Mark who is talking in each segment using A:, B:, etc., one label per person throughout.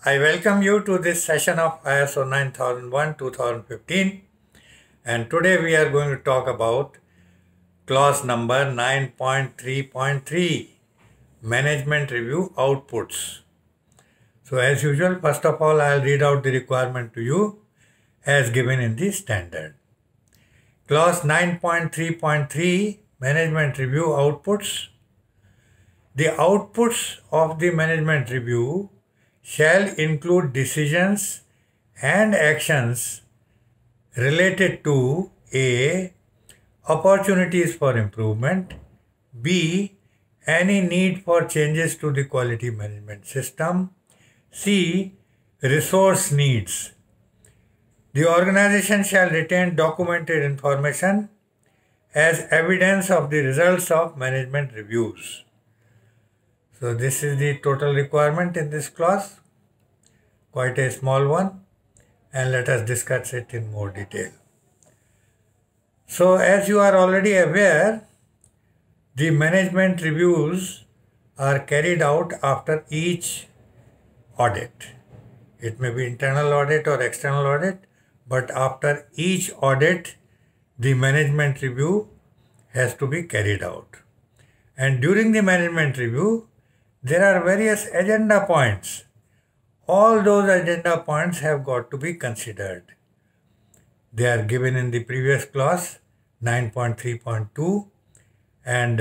A: I welcome you to this session of ISO 9001-2015, and today we are going to talk about clause number 9.3.3, Management Review Outputs. So as usual, first of all, I'll read out the requirement to you as given in the standard. Clause 9.3.3, Management Review Outputs. The outputs of the management review shall include decisions and actions related to A. Opportunities for improvement, B. Any need for changes to the quality management system, C. Resource needs. The organization shall retain documented information as evidence of the results of management reviews. So this is the total requirement in this clause, quite a small one, and let us discuss it in more detail. So as you are already aware, the management reviews are carried out after each audit. It may be internal audit or external audit, but after each audit, the management review has to be carried out. And during the management review, there are various agenda points. All those agenda points have got to be considered. They are given in the previous clause 9.3.2, and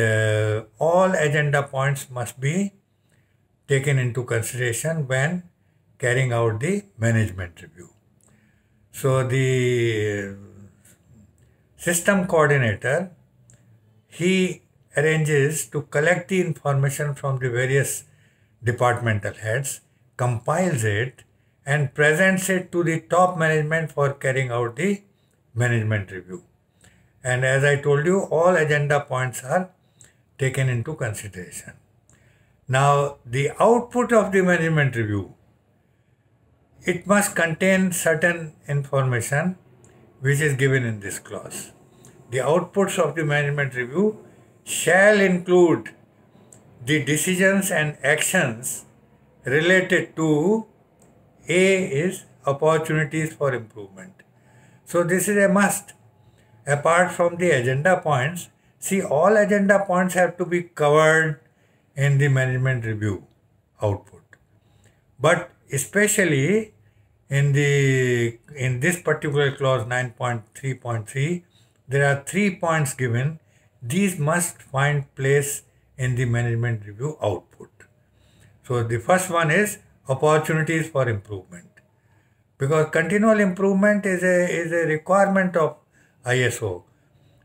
A: all agenda points must be taken into consideration when carrying out the management review. So the system coordinator, he arranges to collect the information from the various departmental heads, compiles it, and presents it to the top management for carrying out the management review. And as I told you, all agenda points are taken into consideration. Now, the output of the management review, it must contain certain information which is given in this clause. The outputs of the management review shall include the decisions and actions related to A is opportunities for improvement. So this is a must. Apart from the agenda points, see, all agenda points have to be covered in the management review output. But especially in this particular clause 9.3.3, there are 3 points given. These must find place in the management review output. So the first one is opportunities for improvement, because continual improvement is a requirement of ISO,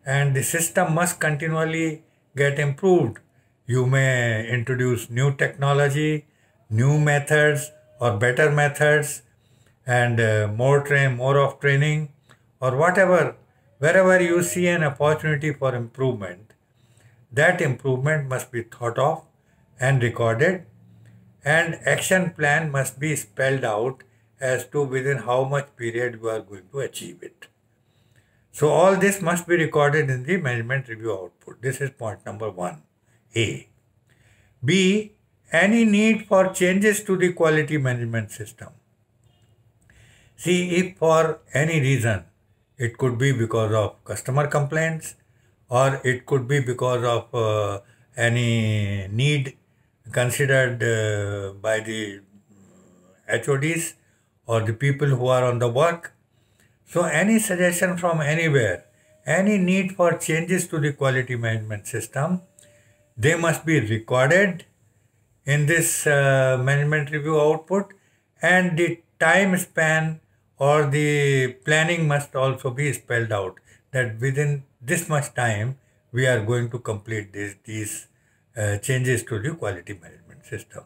A: and the system must continually get improved. You may introduce new technology, new methods or better methods, and more of training or whatever. Wherever you see an opportunity for improvement, that improvement must be thought of and recorded, and action plan must be spelled out as to within how much period you are going to achieve it. So all this must be recorded in the management review output. This is point number 1, A. B. Any need for changes to the quality management system. See, if for any reason, it could be because of customer complaints, or it could be because of any need considered by the HODs or the people who are on the work. So any suggestion from anywhere, any need for changes to the quality management system, they must be recorded in this management review output, and the time span or the planning must also be spelled out, that within this much time we are going to complete these changes to the quality management system.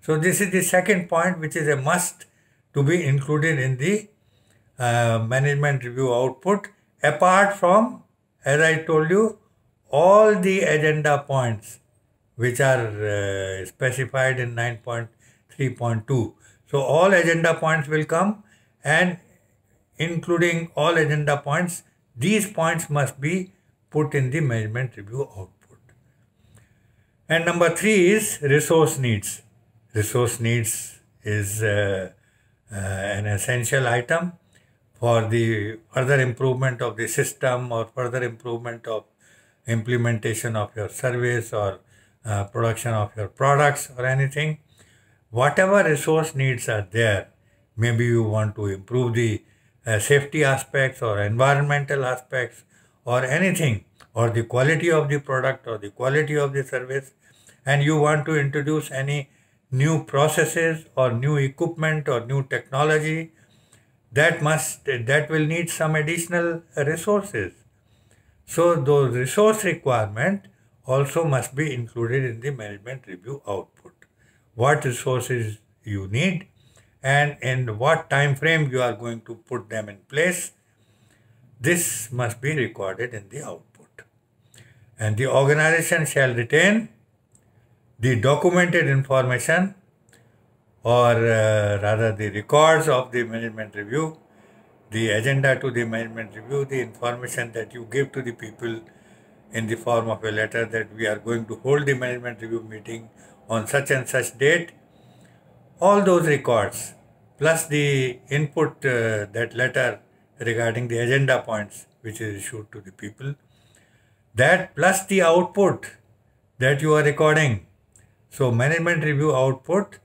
A: So this is the second point, which is a must to be included in the management review output, apart from, as I told you, all the agenda points which are specified in 9.3.2. So all agenda points will come, and including all agenda points, these points must be put in the management review output. And number 3 is resource needs. Resource needs is an essential item for the further improvement of the system or further improvement of implementation of your service or production of your products or anything. Whatever resource needs are there, maybe you want to improve the safety aspects or environmental aspects or anything, or the quality of the product or the quality of the service, and you want to introduce any new processes or new equipment or new technology, that will need some additional resources. So those resource requirement also must be included in the management review output. What resources you need and in what time frame you are going to put them in place, this must be recorded in the output. And the organization shall retain the documented information, or rather the records of the management review, the agenda to the management review, the information that you give to the people in the form of a letter that we are going to hold the management review meeting on such and such date. All those records plus the input, that letter regarding the agenda points which is issued to the people, that plus the output that you are recording. So management review output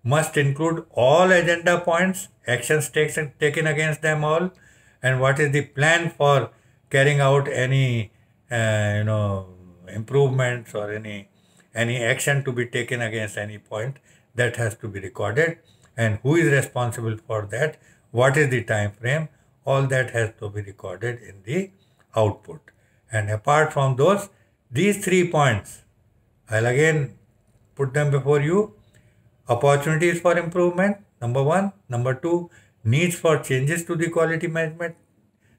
A: must include all agenda points, actions taken against them all, and what is the plan for carrying out any improvements or any action to be taken against any point. That has to be recorded, and who is responsible for that, what is the time frame, all that has to be recorded in the output. And apart from those, these 3 points, I'll again put them before you. Opportunities for improvement, number 1. Number 2, needs for changes to the quality management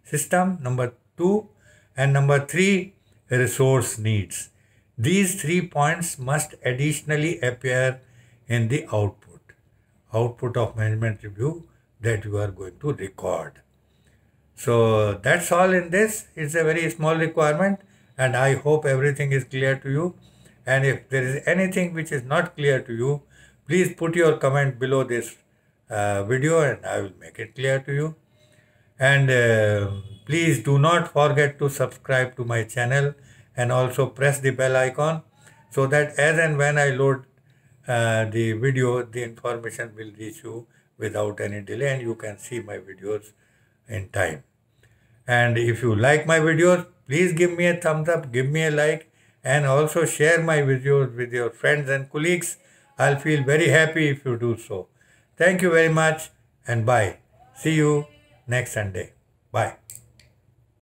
A: system, number 2. And number 3, resource needs. These 3 points must additionally appear in the output of management review that you are going to record. So that's all in this. It's a very small requirement, and I hope everything is clear to you. And if there is anything which is not clear to you, please put your comment below this video and I will make it clear to you. And please do not forget to subscribe to my channel and also press the bell icon so that as and when I load the video, the information will reach you without any delay and you can see my videos in time. And if you like my videos, please give me a thumbs up, give me a like, and also share my videos with your friends and colleagues. I'll feel very happy if you do so. Thank you very much and bye. See you next Sunday. Bye.